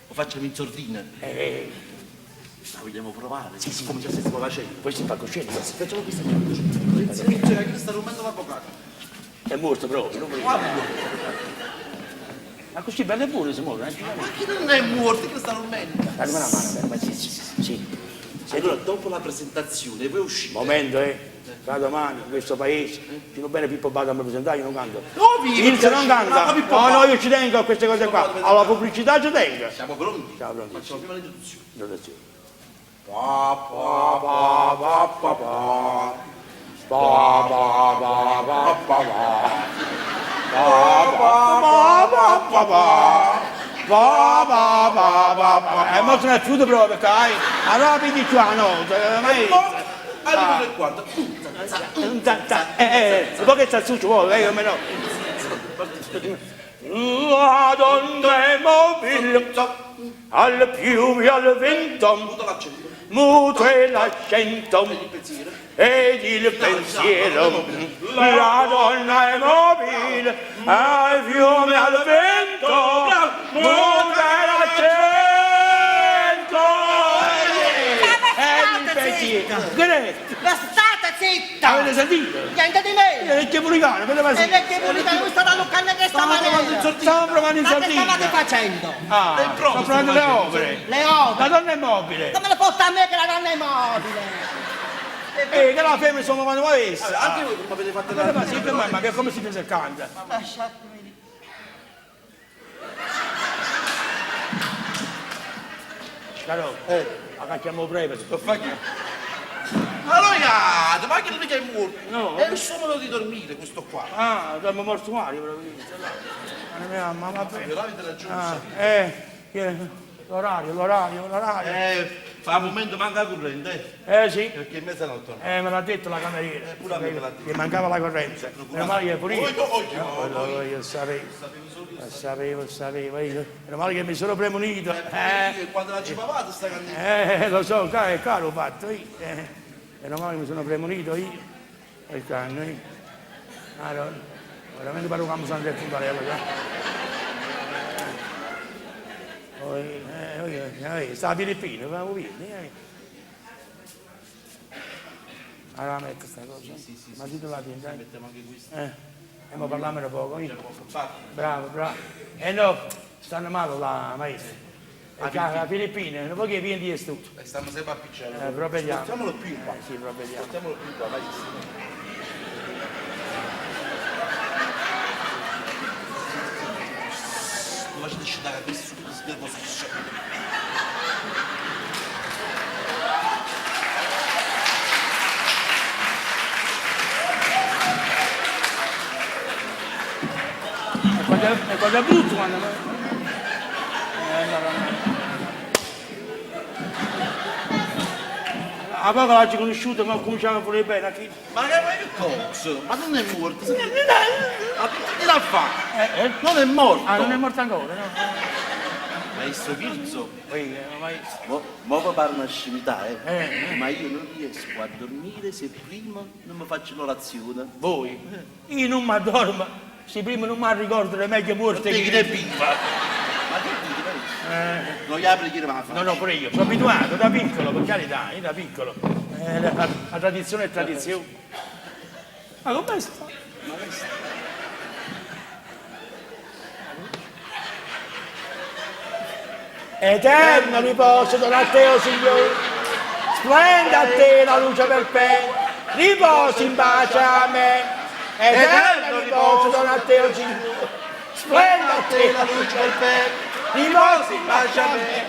Lo facciamo in sordina. La vogliamo provare? Sì. Come già stiamo facendo. poi si fa coscienza. Facciamo questa cosa. Inizia che sta rubando l'avvocato. È morto proprio, non ma così belle pure si muore, Ma chi non è morto? Che sta dormendo? Dammi una mano, ma sì. Allora, dopo la presentazione, voi uscite. Momento, da domani in questo paese, fino bene Pippo Baudo a me presentare, io non canto. Vivi, Se non canta, no, io ci tengo a queste cose qua, alla pubblicità ci tengo. Siamo pronti? Siamo pronti. Facciamo prima l'introduzione. Introduzione. Pa pa pa pa pa pa. Ma sono piaciuto proprio, dai. Allora vedi qua, no, Arrivo nel quarto. un po' che sta su, vuoi, come no. La donna è mobile, al fiume, al vento, Tutto l'accento. muto è l'accento ed il pensiero. La donna è mobile, al fiume, al vento, muto è l'accento ed il pensiero. Che Ma state zitta! avete sentito? Niente di me! È Pulicano, vedete E perché volete voi state toccando in questa maniera? Stiamo provando in Ma che sordina. stavate facendo? Stiamo provando le opere. Le La opere! donna è mobile. Come le fotte a me che la donna è mobile? Che la femmina sono manualista. Anche voi come avete fatto Ma la sì, ma che come si pensa il canta? Lasciatemi lì. Caro, la cacciamo breve. Ma ragazzi, ma che non mica è morto? No. È il suo modo di dormire, questo qua. Siamo mortuari, proprio. Ma vabbè. L'avete ragione. L'orario. Fa un momento manca la corrente, Sì. perché in mezzanotte. Me l'ha detto la cameriera. Pure a me me l'ha detto. Che mancava la correnza. Meno male che pure io. Io Io sapevo. Meno male che mi sono premunito. quando la cipavate sta candela? Lo so, è caro fatto. Meno male che mi sono premunito io. E il cane, Madonna, veramente pare che mi sono del puntarello. Sta a Filippino, va vieni. Allora metto sta cosa. Ma dite la tienda. Mettiamo anche questo. E mo parlamene poco. Bravo. No, stanno male la maestra. A Filippine, non vuoi che vieni di studio. Stiamo sempre a picciare. Provvediamo. Portiamolo più qua. Sì, provvediamo. Portiamolo più qua, vai. Non lasciate scendere questo subito, si deve scendere. E quando è brutto quando... A poco l'hai conosciuto, ma cominciamo pure bene qui. Ma che cosa? Ma non è morto. Ma che la fa? Non è morto. Ah, non è morto ancora, no? Maestro Virzo, Maestro. mo mi pare una scimità, ma io non riesco a dormire se prima non mi faccio l'orazione. Voi? Io non mi addormo, se prima non mi ricordo le meglio morte Te che è viva. Ma che dite, maestro? Non gli apri chi la fa? No, pure io, sono abituato da piccolo, per carità, io da piccolo. La tradizione è tradizione. Ma come sta? Eterno riposo dono a te, o Signore. Splenda a te la luce perpetua. Riposi in pace a me. Eterno riposo dono a te, o Signore. Splenda a te la luce perpetua. Riposi in pace a me.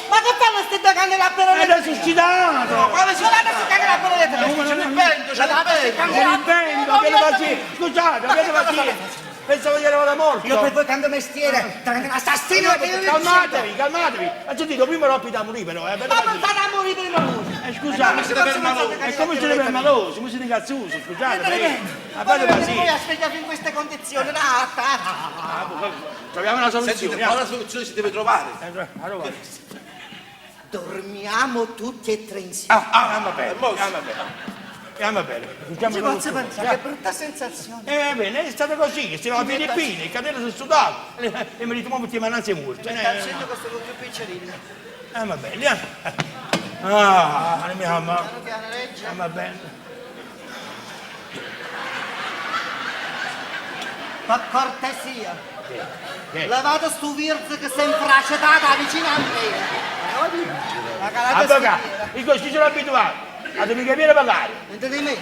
Ma che fanno queste due candele per È resuscitato! Quale si Guardate queste candele per le c'è il vento, c'è il vento. Con il vento, abbiate pazienza! Scusate, abbiate pazienza! Pensavo che eravate morto! Io per voi cambio mestiere, assassino che Calmatevi! Ha sentito, prima Roppi da morire però, Ma non fate a morire prima lui! Scusate, siete permalosi. e come siete permalosi? Come siete incazzuti? Scusate, abbiate Voi pazienza! aspettate in queste condizioni, Troviamo una Sentite, soluzione! quale soluzione si deve trovare? Allora, dormiamo tutti e tre insieme. andiamo bene. Facciamo Ci una posso soluzione. pensare, che brutta sensazione. Va bene, è stato così, stiamo a Filippine, il cadere si studiava e mi riteniamo tutti mananzi morti. Sta dicendo questo con più piccerino. Va bene, andiamo. Andiamo. Piano regge. Va bene. Per cortesia, Che? levate stu virz che si è infracetata vicino a me. La calata Avvocato, i costi sono abituati, a devi capire parlare. Niente di me.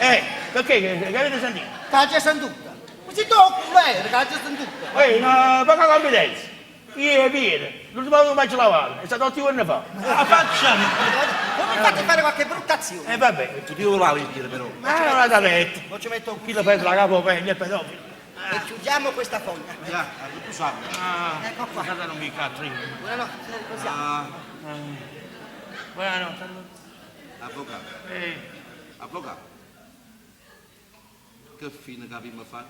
Perché? Che avete sentito? Caggia sanducca. Così tu occupi, caggia sanducca. Una poca confidenza. Io e Piero, l'ultima volta che faccio lavare, è stato 8 giorni fa. La facciamo! Non mi fate fare qualche brutta azione. Vabbè, Tu devo lavi dire però. ma non la da letto. Non ci metto Chi lo prende la capo pelle, il pedofilo. e chiudiamo questa foglia. Ya, tu sai. Ecco qua. Guarda, non mi cazzo io. Buonanotte, riposiamo. Buonanotte. Avvocato, Eh, avvocato. Che fine capimo fare?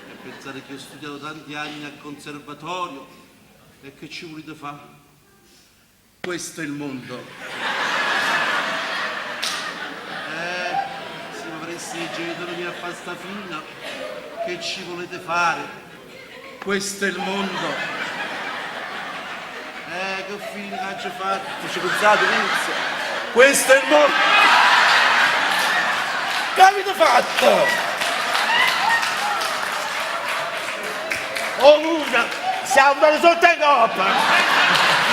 E pensare che ho studiato tanti anni al conservatorio e che ci volete fare? Questo è il mondo. Se mi avresti i genitori miei a fare sta fina, che ci volete fare? Questo è il mondo. Che fine che ci fatto? Ci pensate, Vince? Questo è il mondo. Che avete fatto? oh, Luca, siamo andati sotto in coppa.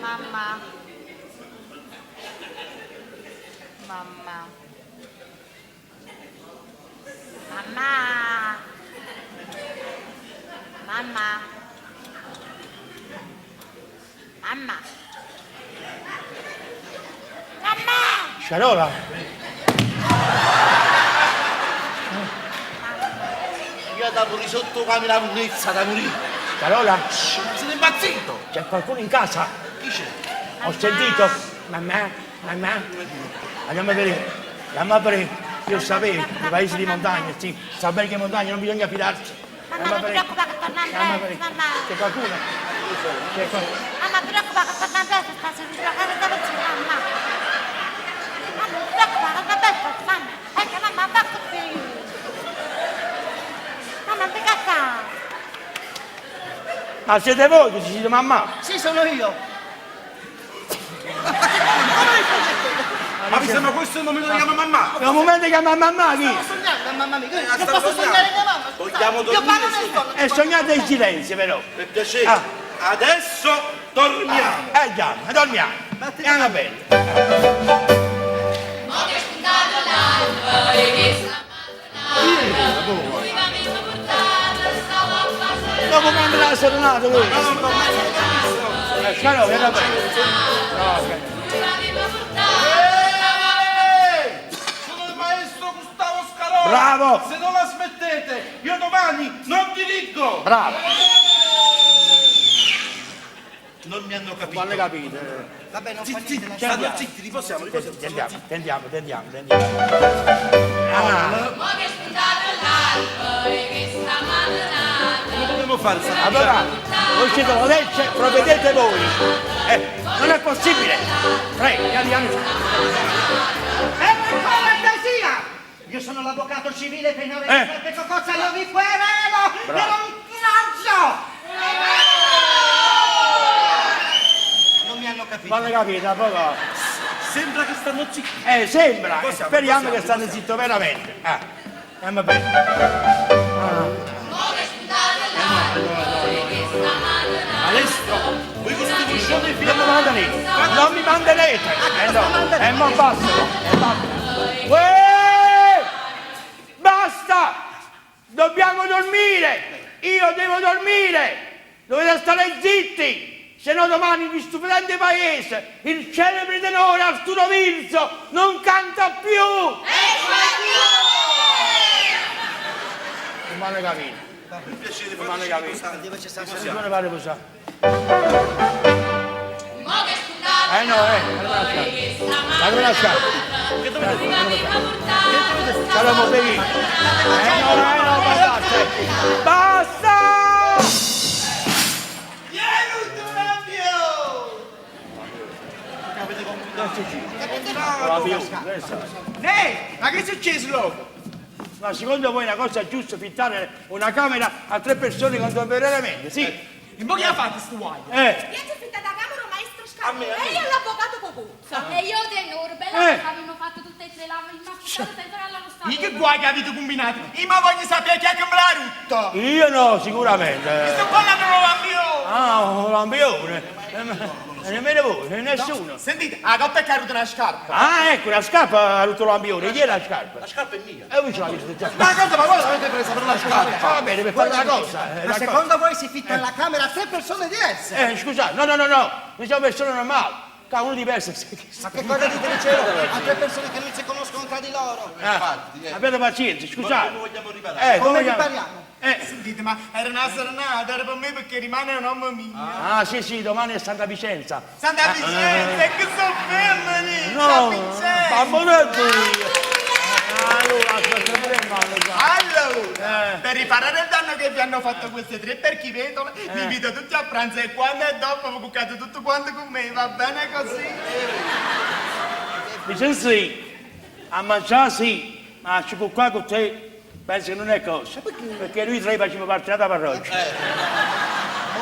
Mamma. Mamma. Mamma. Mamma. Mamma. Mamma. Carola, Io da morire sotto come la lunghezza, da morire. Carola, Siete impazzito? c'è qualcuno in casa? Chi c'è? Ho sentito. Mamma. Andiamo a vedere. Andiamo a vedere. Io sapevo, i paesi di montagna, sì. Sa bene che in montagna non bisogna fidarsi. Mamma, non ti preoccupare che torna Andiamo a Andrea, vedere. mamma. C'è qualcuno? C'è qualcuno? Mamma, non ti preoccupare che torna Andrea, sta seduta a casa da vicino, mamma. Mamma, non ti preoccupare, che torna Andrea, mamma. Ecco, mamma, va così. Mamma, non ti cazzare. Ma siete voi che ci siete mamma? Sì, sono io. Ma mi sembra questo il momento di chiamare mamma? È un momento che chiama mamma chi? Stavo sognando, mamma mia. Io sta posso sognando. sognare mia mamma. Vogliamo Io dormire, parlo sì. nel sonno. E sognate in silenzio però. Per piacere. Ah. Adesso dormiamo. Già, dormiamo. Andiamo bene. Mo che è spuntato l'alba e che sta mattonata, lui va mi portato, stavo a passare Dopo quando l'ha sornato lui. Carola, era bene. lui va mi portato. Sono il maestro Gustavo Scaroni. Bravo. Se non la smettete, io domani non dirigo. Bravo. Non mi hanno capito. Quando capite? Vabbè, non fa Zitti, niente. state zitti, riposiamo. Tendiamo. Mo che è spuntato l'alba e che sta mattonata, Come dobbiamo fare? Allora, voi siete lo legge, provvedete voi. Non è possibile. Prego, piano. È una cortesia! Io sono l'avvocato civile penale di Peppe Cocozza, io vi querelo! Bravo. Io non lancio! Non mi hanno capito. Quando capite, poco. Sembra che stanno zitti. Sembra. Possiamo, Speriamo possiamo, che stanno zitto veramente. Andiamo bene. mo che è spuntato l'alba e che sta mattonata. Maestro, voi questi buscioni Non mi manderete. No. Mo basta. Basta! Dobbiamo dormire! Io devo dormire! Dovete stare zitti! Se no domani in stupendo paese il celebre tenore Arturo Virzo non canta più! Non mi hanno capito. Per piacere, Non mi hanno capito. Dove c'è stato? Non ne pare posare. Mo che è spuntato No, l'alba e che sta la dove lasciare? lui va mi portato, Saremo felici. No, basta! Ma che è successo? Ma secondo voi è una cosa giusta fittare una camera a 3 persone contemporaneamente? Sì. E mo che ha fatto sto guaio? Io ci ho fittato a camera maestro Scaroni e io l'avvocato Cocuzza. e io tenore, bella che abbiamo fatto tutte e tre la senza che l'hanno stato. Che guai che avete combinato? Io ma voglio sapere chi è che me l'ha rotto! Io no, sicuramente. Sto parlando con l'ambio! Ah, un lampione. Nemmeno voi, nessuno. Sentite, la coppia che ha rotto una scarpa! Ah, ecco, la scarpa ha rotto l'ambione. Chi è la scarpa? La scarpa è mia. E voi ce l'avete già. Ma cosa, ma voi l'avete presa per una scarpa? Va bene, per fare una cosa. Ma una secondo voi si fitta nella camera 3 persone diverse? cosa. Scusate, no. Noi siamo persone normali. Uno diverso. Ma che cosa dite dicevo? A 3 persone che non si conoscono tra di loro! Abbiate pazienza, scusate. Come vogliamo riparare? Come vogliamo- ripariamo? Sentite, ma era una serenata, era per me perché rimane un uomo mio. Ah, sì, domani è Santa Vicenza. Santa Vicenza, che sono femmini! No, Santa Vicenza! bambonetto io. Allora, aspetta pure il mano qua. Allora, per riparare il danno che vi hanno fatto queste 3 perchivetole, vi invito tutti a pranzo e quando è dopo vi cuccate tutto quanto con me, va bene così? Dice sì, a mangiare sì, ma ci può qua con te, penso che non è cosa. Perché noi 3 facciamo parte della parrocchia.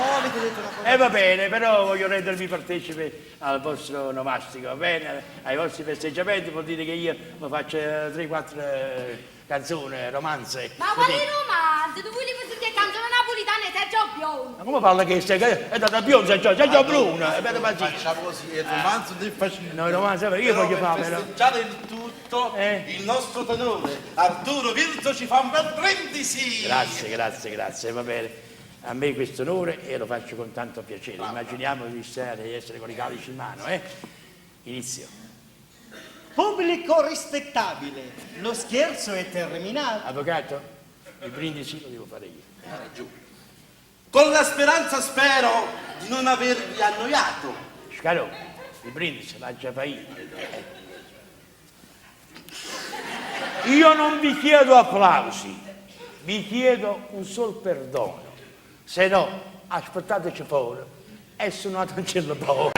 Oh, avete detto una cosa. Va bene, però voglio rendervi partecipe al vostro nomastico, va bene? Ai vostri festeggiamenti, vuol dire che io mi faccio 3-4 canzoni, romanze. Ma quali romanzi? Tu volevi sentire canzoni napolitane Sergio Biondo? Ma come parla che sei? È da Bionza, Sergio Bruno, è per pazienza. Facciamo così, il romanzo del facile. No, romanze, io voglio fare, però. festeggiare il tutto, il nostro tenore Arturo Virzo ci fa un bel brindisi. Grazie, va bene. A me questo onore e lo faccio con tanto piacere. Immaginiamo di essere con i calici in mano, Inizio. Pubblico rispettabile, lo scherzo è terminato. Avvocato, il brindisi lo devo fare io. Ha ragione. Con la speranza spero di non avervi annoiato. Scarò, il brindisi l'ha già fatto io. Io non vi chiedo applausi, vi chiedo un sol perdono. Se no, aspettateci fuori e suonate un cello paura.